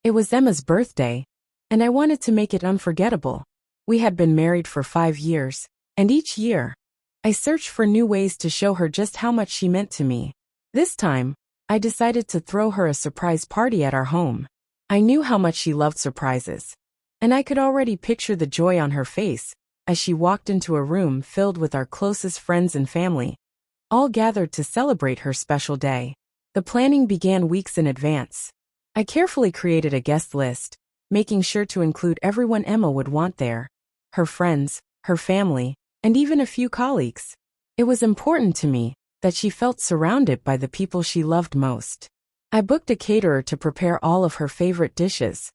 It was Emma's birthday, and I wanted to make it unforgettable. We had been married for 5 years, and each year, I searched for new ways to show her just how much she meant to me. This time, I decided to throw her a surprise party at our home. I knew how much she loved surprises, and I could already picture the joy on her face as she walked into a room filled with our closest friends and family, all gathered to celebrate her special day. The planning began weeks in advance. I carefully created a guest list, making sure to include everyone Emma would want there: her friends, her family, and even a few colleagues. It was important to me that she felt surrounded by the people she loved most. I booked a caterer to prepare all of her favorite dishes,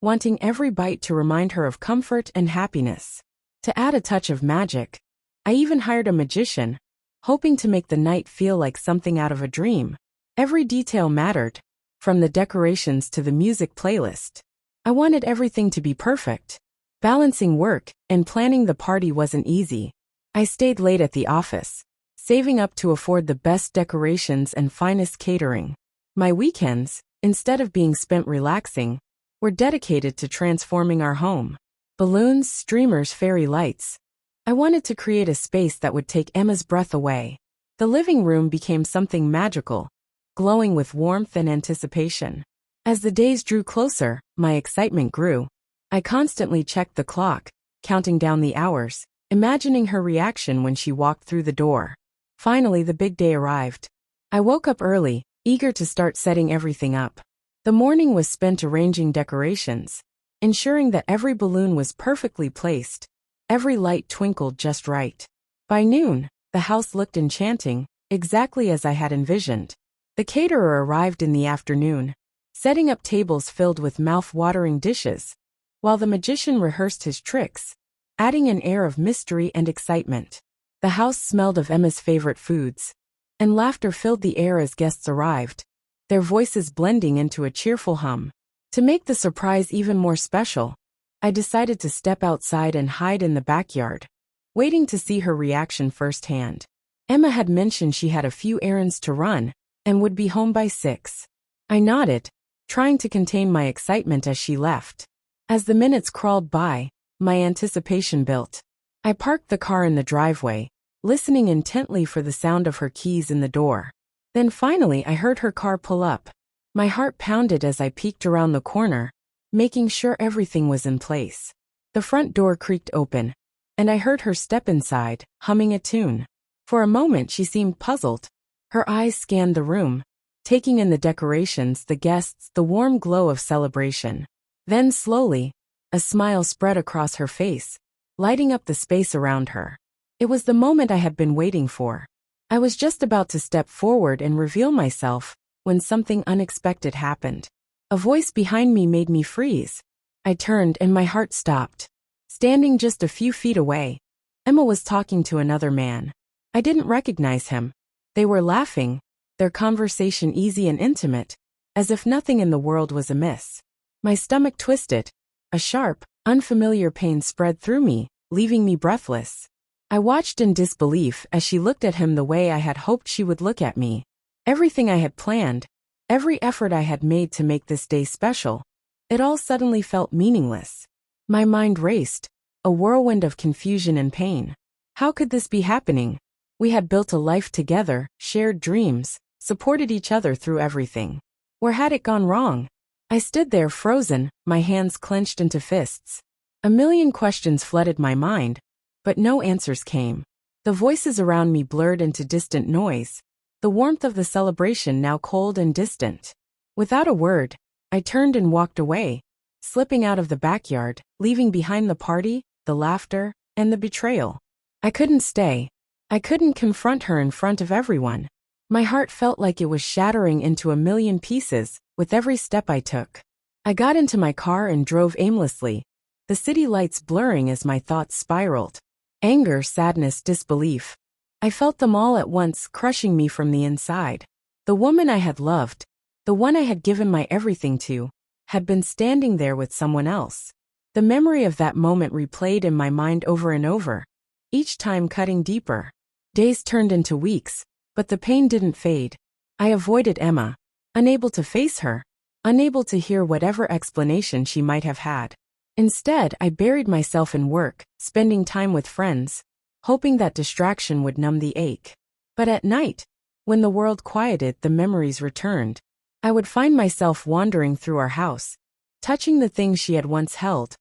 wanting every bite to remind her of comfort and happiness. To add a touch of magic, I even hired a magician, hoping to make the night feel like something out of a dream. Every detail mattered, from the decorations to the music playlist. I wanted everything to be perfect. Balancing work and planning the party wasn't easy. I stayed late at the office, saving up to afford the best decorations and finest catering. My weekends, instead of being spent relaxing, were dedicated to transforming our home. Balloons, streamers, fairy lights. I wanted to create a space that would take Emma's breath away. The living room became something magical, glowing with warmth and anticipation. As the days drew closer, my excitement grew. I constantly checked the clock, counting down the hours, imagining her reaction when she walked through the door. Finally, the big day arrived. I woke up early, eager to start setting everything up. The morning was spent arranging decorations, ensuring that every balloon was perfectly placed. Every light twinkled just right. By noon, the house looked enchanting, exactly as I had envisioned. The caterer arrived in the afternoon, setting up tables filled with mouth-watering dishes, while the magician rehearsed his tricks, adding an air of mystery and excitement. The house smelled of Emma's favorite foods, and laughter filled the air as guests arrived, their voices blending into a cheerful hum. To make the surprise even more special, I decided to step outside and hide in the backyard, waiting to see her reaction firsthand. Emma had mentioned she had a few errands to run and would be home by 6. I nodded, trying to contain my excitement as she left. As the minutes crawled by, my anticipation built. I parked the car in the driveway, listening intently for the sound of her keys in the door. Then finally I heard her car pull up. My heart pounded as I peeked around the corner, making sure everything was in place. The front door creaked open, and I heard her step inside, humming a tune. For a moment she seemed puzzled. Her eyes scanned the room, taking in the decorations, the guests, the warm glow of celebration. Then slowly, a smile spread across her face, lighting up the space around her. It was the moment I had been waiting for. I was just about to step forward and reveal myself when something unexpected happened. A voice behind me made me freeze. I turned and my heart stopped. Standing just a few feet away, Emma was talking to another man. I didn't recognize him. They were laughing, their conversation easy and intimate, as if nothing in the world was amiss. My stomach twisted. A sharp, unfamiliar pain spread through me, leaving me breathless. I watched in disbelief as she looked at him the way I had hoped she would look at me. Everything I had planned, every effort I had made to make this day special, it all suddenly felt meaningless. My mind raced, a whirlwind of confusion and pain. How could this be happening? We had built a life together, shared dreams, supported each other through everything. Where had it gone wrong? I stood there frozen, my hands clenched into fists. A million questions flooded my mind, but no answers came. The voices around me blurred into distant noise, the warmth of the celebration now cold and distant. Without a word, I turned and walked away, slipping out of the backyard, leaving behind the party, the laughter, and the betrayal. I couldn't stay. I couldn't confront her in front of everyone. My heart felt like it was shattering into a million pieces with every step I took. I got into my car and drove aimlessly, the city lights blurring as my thoughts spiraled. Anger, sadness, disbelief. I felt them all at once, crushing me from the inside. The woman I had loved, the one I had given my everything to, had been standing there with someone else. The memory of that moment replayed in my mind over and over, each time cutting deeper. Days turned into weeks, but the pain didn't fade. I avoided Emma, unable to face her, unable to hear whatever explanation she might have had. Instead, I buried myself in work, spending time with friends, hoping that distraction would numb the ache. But at night, when the world quieted, the memories returned. I would find myself wandering through our house, touching the things she had once held,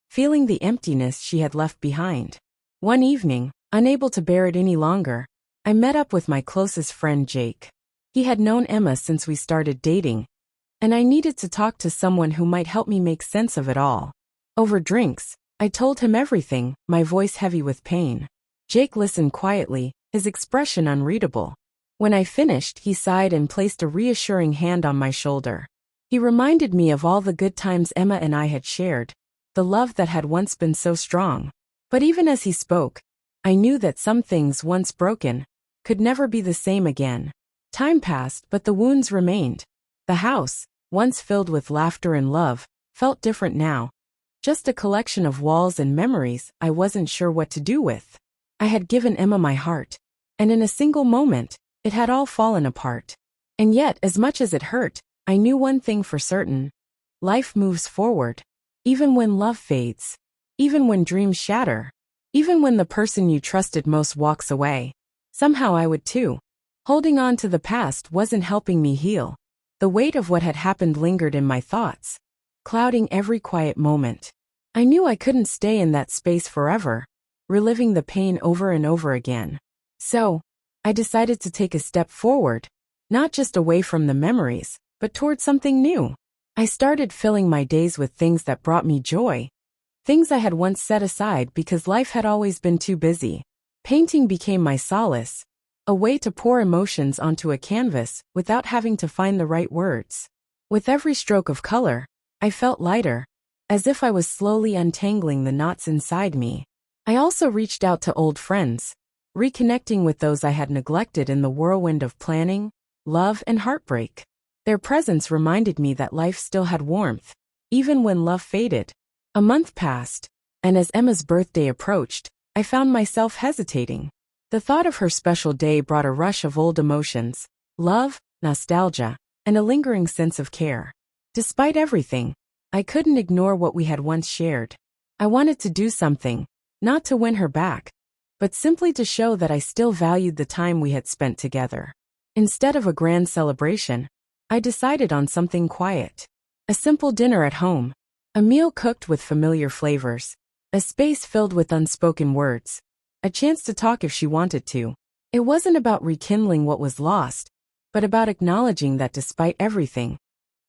feeling the emptiness she had left behind. One evening, unable to bear it any longer, I met up with my closest friend Jake. He had known Emma since we started dating, and I needed to talk to someone who might help me make sense of it all. Over drinks, I told him everything, my voice heavy with pain. Jake listened quietly, his expression unreadable. When I finished, he sighed and placed a reassuring hand on my shoulder. He reminded me of all the good times Emma and I had shared, the love that had once been so strong. But even as he spoke, I knew that some things once broken could never be the same again. Time passed, but the wounds remained. The house, once filled with laughter and love, felt different now. Just a collection of walls and memories I wasn't sure what to do with. I had given Emma my heart, and in a single moment, it had all fallen apart. And yet, as much as it hurt, I knew one thing for certain. Life moves forward. Even when love fades. Even when dreams shatter. Even when the person you trusted most walks away. Somehow I would too. Holding on to the past wasn't helping me heal. The weight of what had happened lingered in my thoughts, clouding every quiet moment. I knew I couldn't stay in that space forever, reliving the pain over and over again. So, I decided to take a step forward, not just away from the memories, but toward something new. I started filling my days with things that brought me joy, things I had once set aside because life had always been too busy. Painting became my solace, a way to pour emotions onto a canvas without having to find the right words. With every stroke of color, I felt lighter, as if I was slowly untangling the knots inside me. I also reached out to old friends, reconnecting with those I had neglected in the whirlwind of planning, love, and heartbreak. Their presence reminded me that life still had warmth, even when love faded. A month passed, and as Emma's birthday approached, I found myself hesitating. The thought of her special day brought a rush of old emotions, love, nostalgia, and a lingering sense of care. Despite everything, I couldn't ignore what we had once shared. I wanted to do something, not to win her back, but simply to show that I still valued the time we had spent together. Instead of a grand celebration, I decided on something quiet. A simple dinner at home, a meal cooked with familiar flavors, a space filled with unspoken words, a chance to talk if she wanted to. It wasn't about rekindling what was lost, but about acknowledging that despite everything,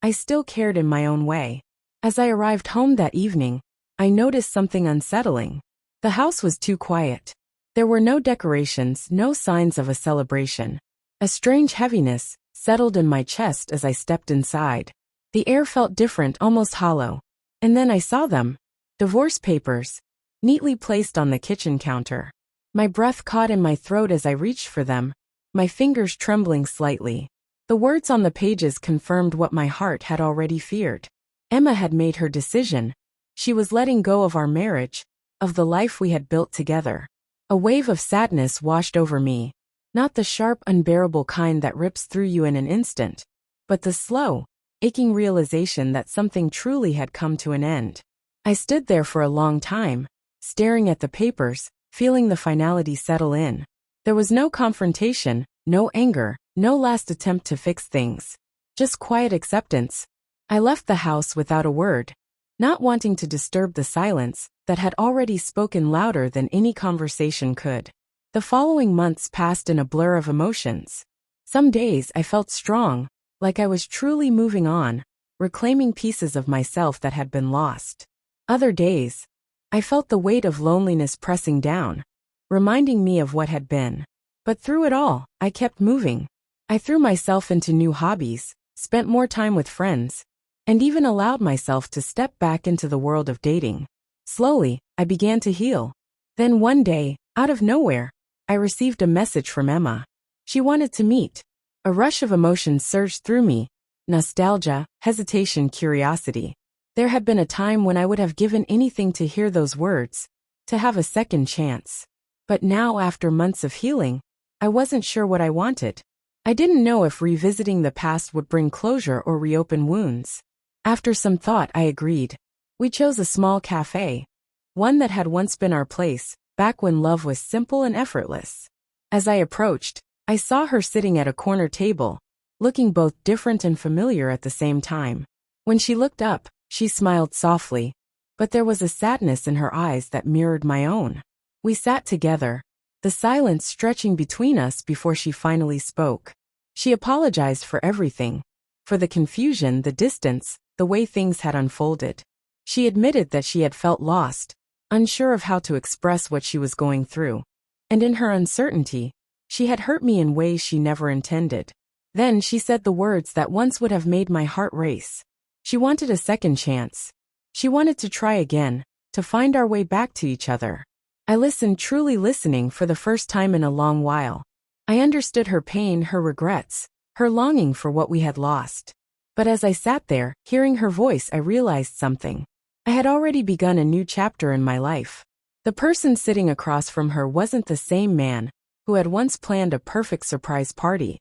I still cared in my own way. As I arrived home that evening, I noticed something unsettling. The house was too quiet. There were no decorations, no signs of a celebration. A strange heaviness settled in my chest as I stepped inside. The air felt different, almost hollow. And then I saw them. Divorce papers, neatly placed on the kitchen counter. My breath caught in my throat as I reached for them, my fingers trembling slightly. The words on the pages confirmed what my heart had already feared. Emma had made her decision. She was letting go of our marriage, of the life we had built together. A wave of sadness washed over me, not the sharp, unbearable kind that rips through you in an instant, but the slow, aching realization that something truly had come to an end. I stood there for a long time, staring at the papers, feeling the finality settle in. There was no confrontation, no anger, no last attempt to fix things. Just quiet acceptance. I left the house without a word, not wanting to disturb the silence that had already spoken louder than any conversation could. The following months passed in a blur of emotions. Some days I felt strong, like I was truly moving on, reclaiming pieces of myself that had been lost. Other days, I felt the weight of loneliness pressing down, reminding me of what had been. But through it all, I kept moving. I threw myself into new hobbies, spent more time with friends, and even allowed myself to step back into the world of dating. Slowly, I began to heal. Then one day, out of nowhere, I received a message from Emma. She wanted to meet. A rush of emotions surged through me. Nostalgia, hesitation, curiosity. There had been a time when I would have given anything to hear those words, to have a second chance. But now, after months of healing, I wasn't sure what I wanted. I didn't know if revisiting the past would bring closure or reopen wounds. After some thought, I agreed. We chose a small cafe, one that had once been our place, back when love was simple and effortless. As I approached, I saw her sitting at a corner table, looking both different and familiar at the same time. When she looked up, she smiled softly, but there was a sadness in her eyes that mirrored my own. We sat together, the silence stretching between us before she finally spoke. She apologized for everything, for the confusion, the distance, the way things had unfolded. She admitted that she had felt lost, unsure of how to express what she was going through. And in her uncertainty, she had hurt me in ways she never intended. Then she said the words that once would have made my heart race. She wanted a second chance. She wanted to try again, to find our way back to each other. I listened, truly listening for the first time in a long while. I understood her pain, her regrets, her longing for what we had lost. But as I sat there, hearing her voice, I realized something. I had already begun a new chapter in my life. The person sitting across from her wasn't the same man who had once planned a perfect surprise party,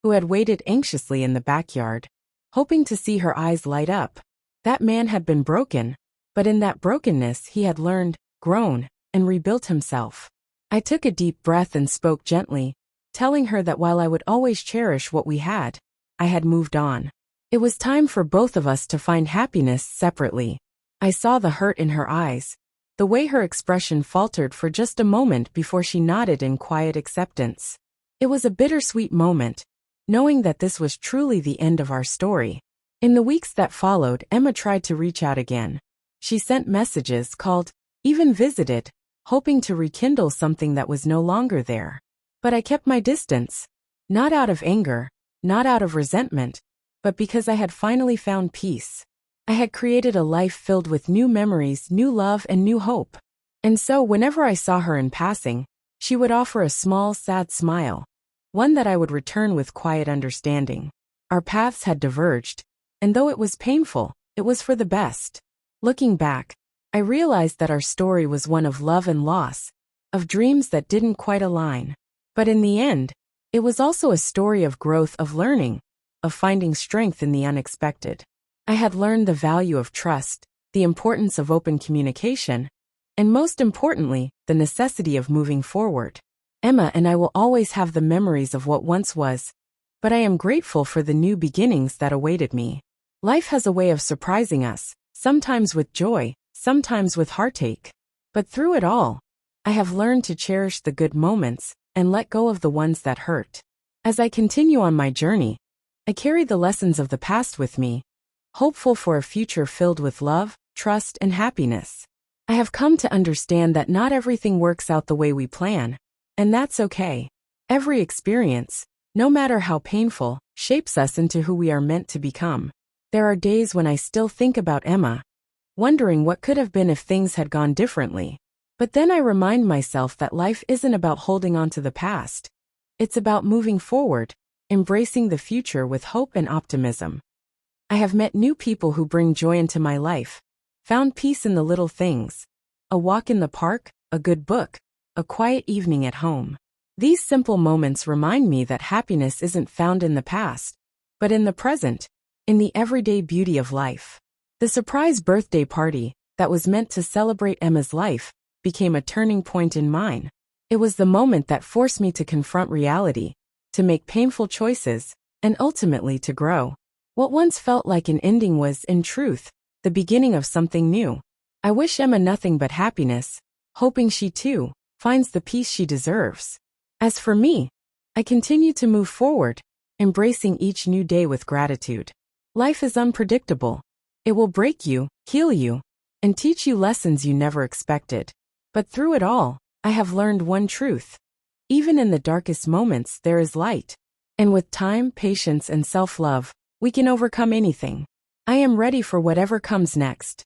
who had waited anxiously in the backyard, hoping to see her eyes light up. That man had been broken, but in that brokenness he had learned, grown, and rebuilt himself. I took a deep breath and spoke gently, telling her that while I would always cherish what we had, I had moved on. It was time for both of us to find happiness separately. I saw the hurt in her eyes, the way her expression faltered for just a moment before she nodded in quiet acceptance. It was a bittersweet moment, knowing that this was truly the end of our story. In the weeks that followed, Emma tried to reach out again. She sent messages, called, even visited, hoping to rekindle something that was no longer there. But I kept my distance, not out of anger, not out of resentment, but because I had finally found peace. I had created a life filled with new memories, new love, and new hope. And so whenever I saw her in passing, she would offer a small, sad smile, one that I would return with quiet understanding. Our paths had diverged, and though it was painful, it was for the best. Looking back, I realized that our story was one of love and loss, of dreams that didn't quite align. But in the end, it was also a story of growth, of learning, of finding strength in the unexpected. I had learned the value of trust, the importance of open communication, and most importantly, the necessity of moving forward. Emma and I will always have the memories of what once was, but I am grateful for the new beginnings that awaited me. Life has a way of surprising us, sometimes with joy, sometimes with heartache. But through it all, I have learned to cherish the good moments and let go of the ones that hurt. As I continue on my journey, I carry the lessons of the past with me, hopeful for a future filled with love, trust, and happiness. I have come to understand that not everything works out the way we plan, and that's okay. Every experience, no matter how painful, shapes us into who we are meant to become. There are days when I still think about Emma, wondering what could have been if things had gone differently. But then I remind myself that life isn't about holding on to the past. It's about moving forward, embracing the future with hope and optimism. I have met new people who bring joy into my life, found peace in the little things, a walk in the park, a good book, a quiet evening at home. These simple moments remind me that happiness isn't found in the past, but in the present, in the everyday beauty of life. The surprise birthday party, that was meant to celebrate Emma's life, became a turning point in mine. It was the moment that forced me to confront reality, to make painful choices, and ultimately to grow. What once felt like an ending was, in truth, the beginning of something new. I wish Emma nothing but happiness, hoping she too finds the peace she deserves. As for me, I continue to move forward, embracing each new day with gratitude. Life is unpredictable. It will break you, heal you, and teach you lessons you never expected. But through it all, I have learned one truth. Even in the darkest moments, there is light. And with time, patience, and self-love, we can overcome anything. I am ready for whatever comes next.